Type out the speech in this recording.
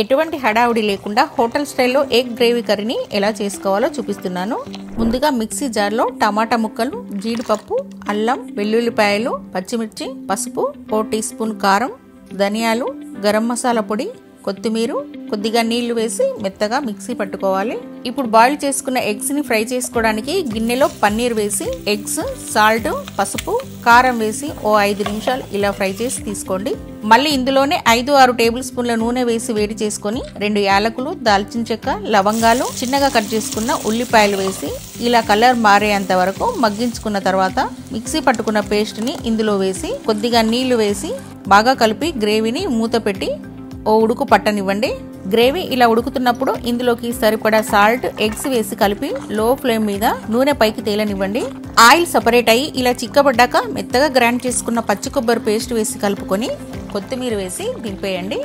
ఎటువంటి హడావుడి లేకుండా హోటల్ స్టైల్లో ఎగ్ గ్రేవీ కర్రీని ఎలా చేసుకోవాలో చూపిస్తున్నాను. ముందుగా మిక్సీ జార్లో టమాటా ముక్కలు, జీడిపప్పు, అల్లం, వెల్లుల్లిపాయలు, పచ్చిమిర్చి, పసుపు, 4 టీ స్పూన్ కారం, ధనియాలు, గరం మసాలా పొడి, కొత్తిమీర, కొద్దిగా నీళ్లు వేసి మెత్తగా మిక్సీ పట్టుకోవాలి. ఇప్పుడు బాయిల్ చేసుకున్న ఎగ్స్ ని ఫ్రై చేసుకోవడానికి గిన్నెలో పన్నీర్ వేసి ఎగ్స్, సాల్ట్, పసుపు, కారం వేసి ఓ 5 నిమిషాలు ఇలా ఫ్రై చేసి తీసుకోండి. మళ్ళీ ఇందులోనే 5-6 టేబుల్ స్పూన్ల నూనె వేసి వేడి చేసుకొని 2 యాలకులు, దాల్చిన చెక్క, లవంగాలు, చిన్నగా కట్ చేసుకున్న ఉల్లిపాయలు వేసి ఇలా కలర్ మారేంత వరకు మగ్గించుకున్న తర్వాత మిక్సీ పట్టుకున్న పేస్ట్ ని ఇందులో వేసి కొద్దిగా నీళ్లు వేసి బాగా కలిపి గ్రేవీని మూత పెట్టి ఓ ఉడుకు పట్టనివ్వండి. గ్రేవీ ఇలా ఉడుకుతున్నప్పుడు ఇందులోకి సరిపడా సాల్ట్, ఎగ్స్ వేసి కలిపి లో ఫ్లేమ్ మీద నూనె పైకి తేలనివ్వండి. ఆయిల్ సపరేట్ అయ్యి ఇలా చిక్కబడ్డాక మెత్తగా గ్రైండ్ చేసుకున్న పచ్చి కొబ్బరి పేస్ట్ వేసి కలుపుకొని కొత్తిమీర వేసి దింపేయండి.